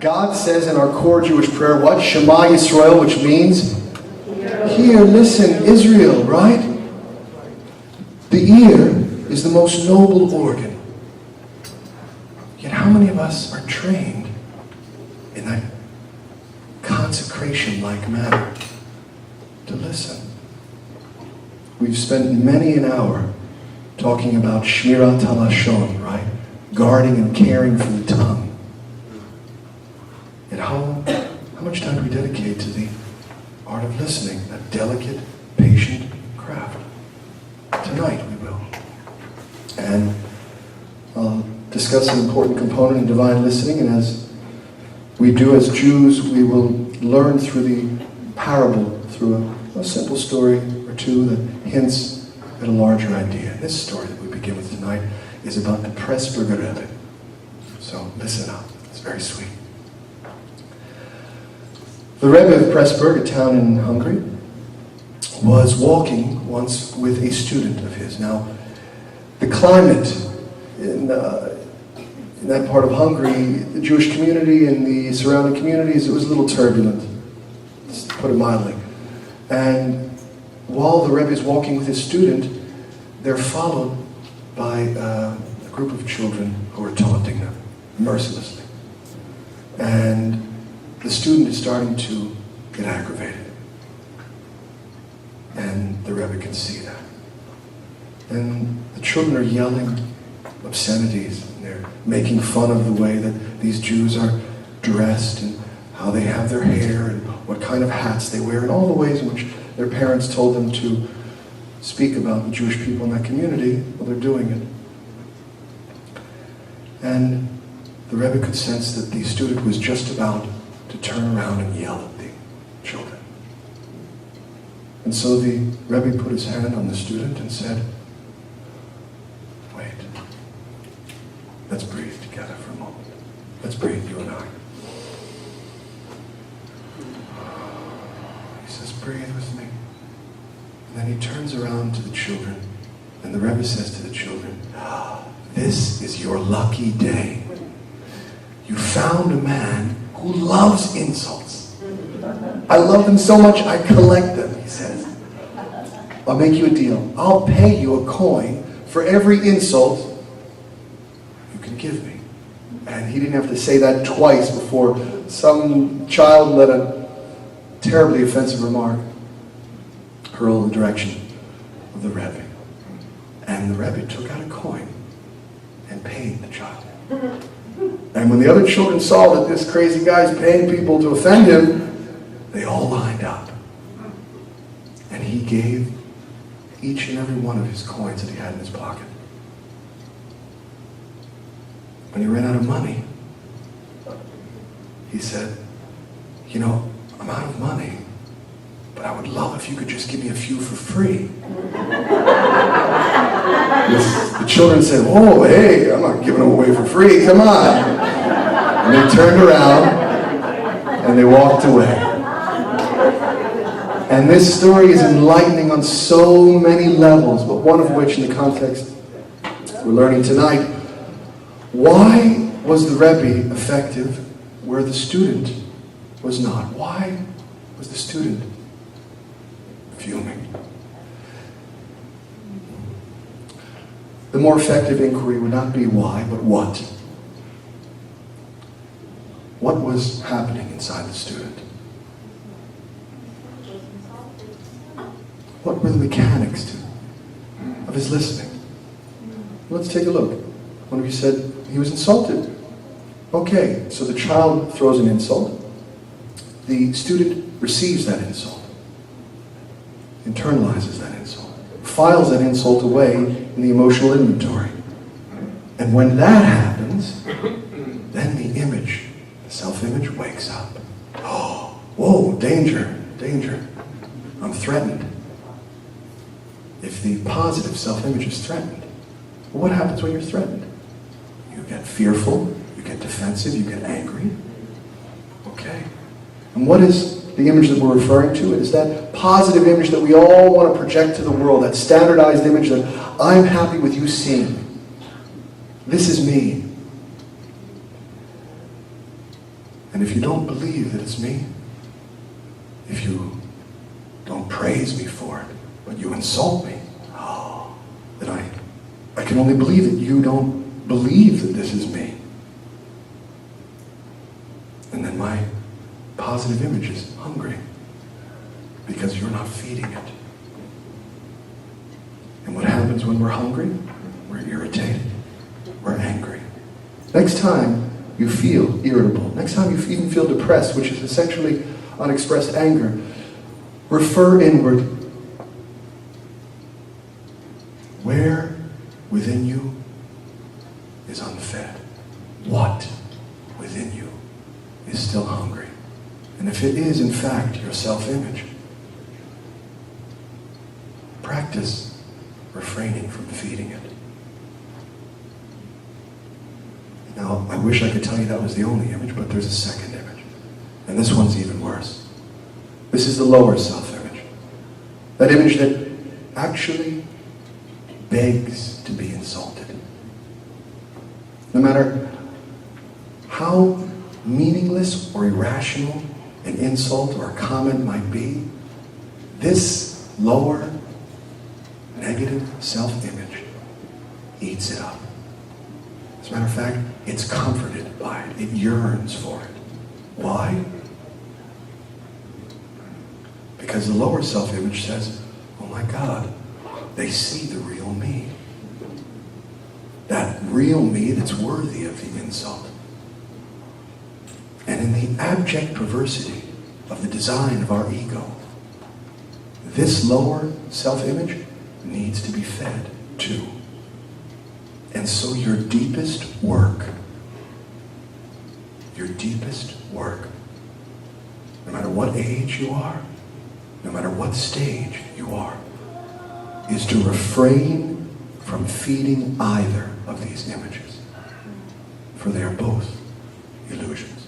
God says in our core Jewish prayer, what? Shema Yisrael, which means, hear, listen, Israel, right? The ear is the most noble organ. Yet how many of us are trained in that consecration-like manner to listen? We've spent many an hour talking about Shmirat HaLashon, right? Guarding and caring for the tongue. And how much time do we dedicate to the art of listening, that delicate, patient craft? Tonight we will. And I'll discuss an important component in divine listening, and as we do as Jews, we will learn through the parable, through a simple story or two that hints at a larger idea. And this story that we begin with tonight is about the Pressburger Rebbe. So listen up, it's very sweet. The Rebbe of Pressburg, a town in Hungary, was walking once with a student of his. Now, the climate in that part of Hungary, the Jewish community and the surrounding communities, it was a little turbulent, to put it mildly. And while the Rebbe is walking with his student, they're followed by a group of children who are taunting them mercilessly. And the student is starting to get aggravated. And the Rebbe can see that. And the children are yelling obscenities, and they're making fun of the way that these Jews are dressed and how they have their hair and what kind of hats they wear and all the ways in which their parents told them to speak about the Jewish people in that community. Well, they're doing it. And the Rebbe could sense that the student was just about to turn around and yell at the children. And so the Rebbe put his hand on the student and said, wait, let's breathe together for a moment. Let's breathe, you and I. He says, breathe with me. And then he turns around to the children, and the Rebbe says to the children, this is your lucky day. You found a man who loves insults. I love them so much I collect them, he says. I'll make you a deal. I'll pay you a coin for every insult you can give me. And he didn't have to say that twice before some child let a terribly offensive remark hurl in the direction of the Rebbe. And the Rebbe took out a coin and paid the child. And when the other children saw that this crazy guy's paying people to offend him, they all lined up. And he gave each and every one of his coins that he had in his pocket. When he ran out of money, he said, you know, I'm out of money, but I would love if you could just give me a few for free. The children said, oh, hey, I'm not giving them away for free, come on. And they turned around and they walked away. And this story is enlightening on so many levels, but one of which in the context we're learning tonight. Why was the Rebbe effective where the student was not? Why was the student fuming? The more effective inquiry would not be why, but what. What was happening inside the student? What were the mechanics of his listening? Let's take a look. One of you said he was insulted. Okay, so the child throws an insult. The student receives that insult, internalizes that insult, files that insult away in the emotional inventory. And when that happens, then the image, the self-image, wakes up. Oh, whoa, danger, danger. I'm threatened. If the positive self-image is threatened, well, what happens when you're threatened? You get fearful, you get defensive, you get angry. Okay. And what is the image that we're referring to? It is that positive image that we all want to project to the world, that standardized image that I'm happy with you seeing. This is me. And if you don't believe that it's me, if you don't praise me for it, but you insult me, then I can only believe that you don't believe that this is me. And then my positive image is hungry because you're not feeding it. And what happens when we're hungry? We're irritated. We're angry. Next time you feel irritable, next time you even feel depressed, which is essentially unexpressed anger, refer inward. Where within you is unfed? What within you is still hungry? And if it is, in fact, your self-image, practice refraining from feeding it. Now, I wish I could tell you that was the only image, but there's a second image. And this one's even worse. This is the lower self-image. That image that actually begs to be insulted. No matter how meaningless or irrational an insult or a comment might be, this lower negative self-image eats it up. As a matter of fact, it's comforted by it. It yearns for it. Why? Because the lower self-image says, oh my God, they see the real me. That real me that's worthy of the insult. And in the abject perversity of the design of our ego, this lower self-image needs to be fed too. And so your deepest work, no matter what age you are, no matter what stage you are, is to refrain from feeding either of these images. For they are both illusions.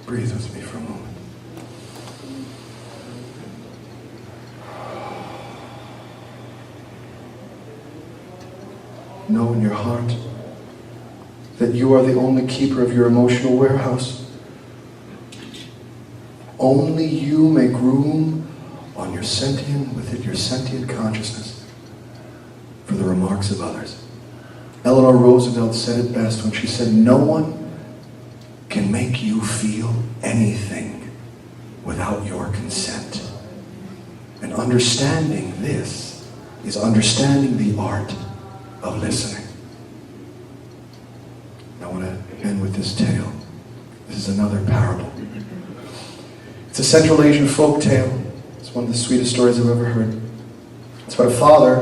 Breathe with me for a moment. Know in your heart that you are the only keeper of your emotional warehouse. Only you make room on your sentient consciousness for the remarks of others. Eleanor Roosevelt said it best when she said, no one can make you feel anything without your consent. And understanding this is understanding the art of listening. I want to end with this tale. This is another parable. It's a Central Asian folk tale. It's one of the sweetest stories I've ever heard. It's about a father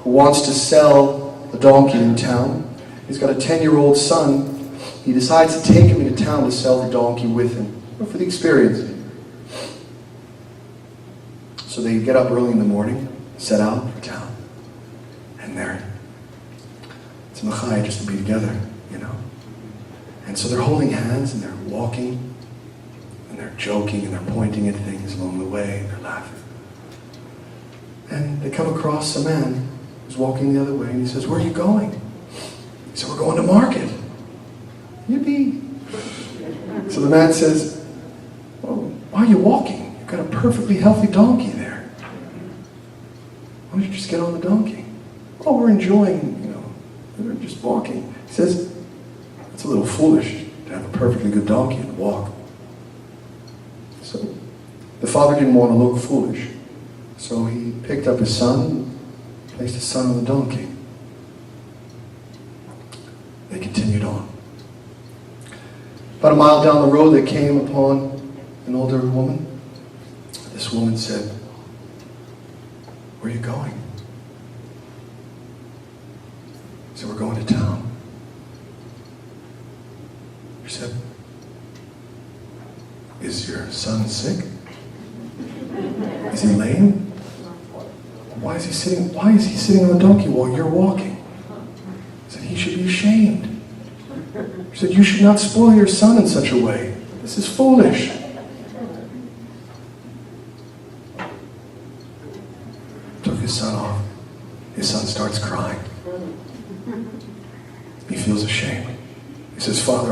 who wants to sell a donkey in town. He's got a 10-year-old son. He decides to take him into town to sell the donkey with him, for the experience. So they get up early in the morning, set out for town, and it's a machai just to be together, you know. And so they're holding hands and they're walking and they're joking and they're pointing at things along the way and they're laughing. And they come across a man who's walking the other way and he says, where are you going? He said, we're going to market. Yippee. So the man says, well, why are you walking? You've got a perfectly healthy donkey there. Why don't you just get on the donkey? Oh, we're enjoying, we're just walking. He says, it's a little foolish to have a perfectly good donkey and walk. So the father didn't want to look foolish. So he picked up his son, placed his son on the donkey. They continued on. About a mile down the road, they came upon an older woman. This woman said, where are you going? He said, we're going to town. She said, is your son sick? Is he lame? Why is he sitting on the donkey while you're walking? He said, he should be ashamed. She said, you should not spoil your son in such a way. This is foolish. Took his son off. His son starts crying.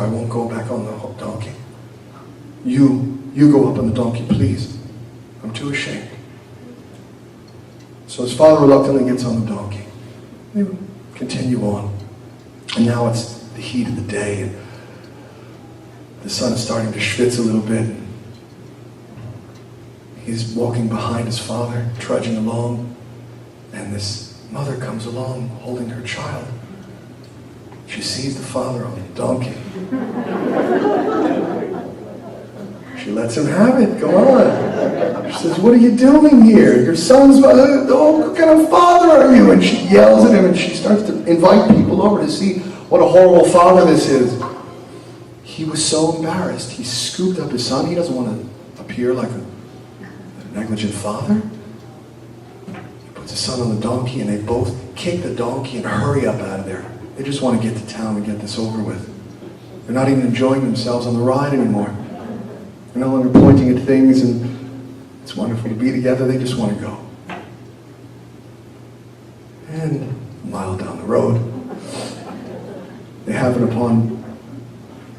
I won't go back on the donkey. You go up on the donkey, please. I'm too ashamed. So his father reluctantly gets on the donkey. They continue on. And now it's the heat of the day, and the sun is starting to schwitz a little bit. He's walking behind his father, trudging along, and this mother comes along holding her child. She sees the father on the donkey. She lets him have it. Go on. She says, what are you doing here? Your son's, what kind of father are you? And she yells at him, and she starts to invite people over to see what a horrible father this is. He was so embarrassed. He scooped up his son. He doesn't want to appear like a negligent father. He puts his son on the donkey, and they both kick the donkey and hurry up out of there. They just want to get to town and get this over with. They're not even enjoying themselves on the ride anymore. They're no longer pointing at things, and it's wonderful to be together. They just want to go. And a mile down the road, they happen upon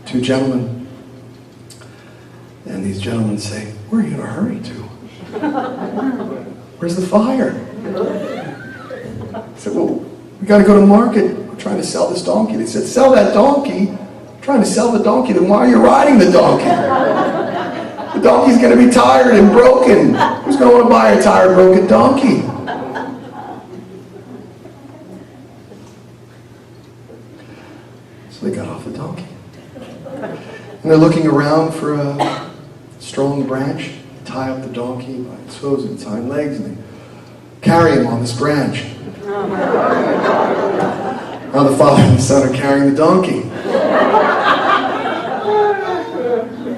two gentlemen. And these gentlemen say, where are you in a hurry to? Where's the fire? I said, well, we got to go to market. We're trying to sell this donkey. They said, sell that donkey? I'm trying to sell the donkey. Then why are you riding the donkey? The donkey's going to be tired and broken. Who's going to want to buy a tired, broken donkey? So they got off the donkey. And they're looking around for a strong branch to tie up the donkey by its hooves and its hind legs, and they carry him on this branch. Now the father and the son are carrying the donkey.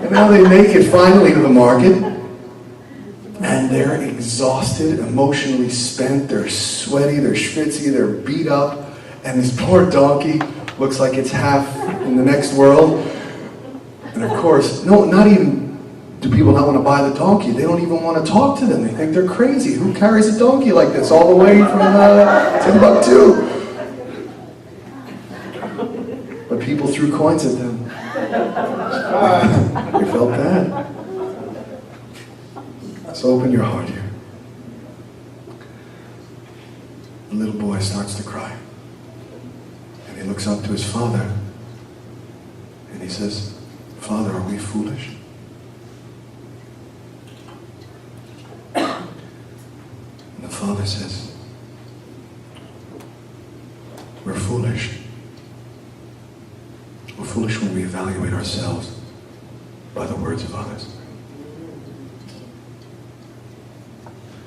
And now they make it finally to the market, and they're exhausted, emotionally spent, they're sweaty, they're schwitzy, they're beat up, and this poor donkey looks like it's half in the next world. And of course, no, not even do people not want to buy the donkey, they don't even want to talk to them. They think they're crazy. Who carries a donkey like this all the way from Timbuktu? But people threw coins at them. They felt bad. So open your heart here. The little boy starts to cry. And he looks up to his father. And he says, Father, are we foolish? And the father says, we're foolish. We're foolish when we evaluate ourselves by the words of others.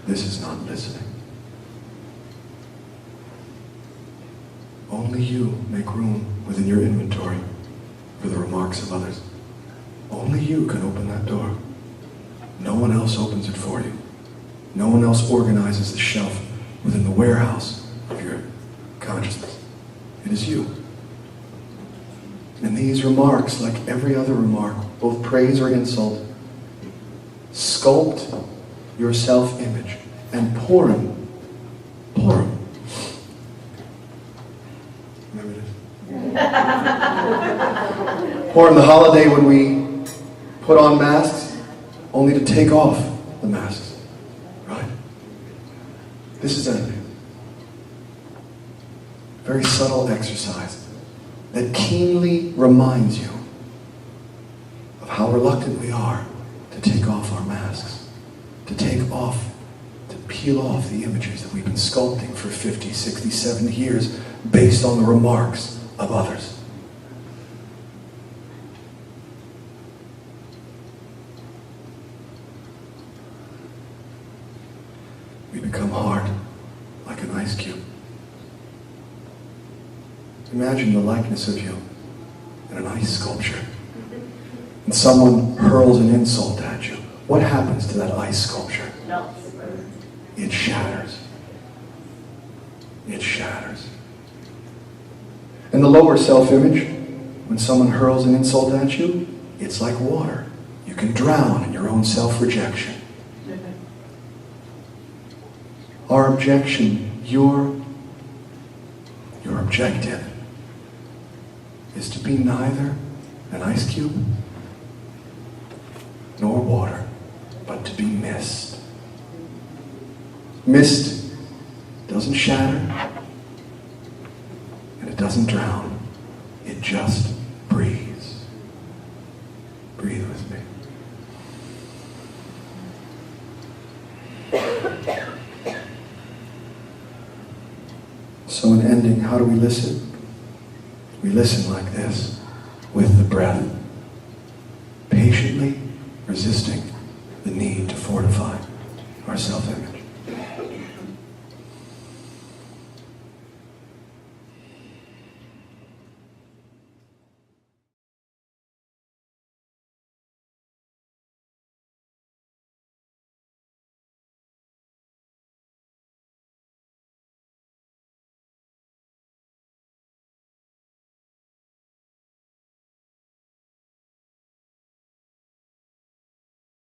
This is not listening. Only you make room within your inventory for the remarks of others. Only you can open that door. No one else opens it for you. No one else organizes the shelf within the warehouse of your consciousness. It is you. And these remarks, like every other remark, both praise or insult, sculpt your self-image and pour them. Remember this? Pour in the holiday when we put on masks, only to take off the masks. Right? This is a very subtle exercise that keenly reminds you of how reluctant we are to take off our masks, to peel off the images that we've been sculpting for 50, 60, 70 years based on the remarks of others. We become hard like an ice cube. Imagine the likeness of you in an ice sculpture. And someone hurls an insult at you. What happens to that ice sculpture? It shatters. It shatters. And the lower self-image, when someone hurls an insult at you, it's like water. You can drown in your own self-rejection. Our objection, your objective, is to be neither an ice cube, nor water, but to be mist. Mist doesn't shatter, and it doesn't drown. It just breathes. Breathe with me. So in ending, how do we listen? We listen like this, with the breath, patiently resisting the need to fortify our self-image.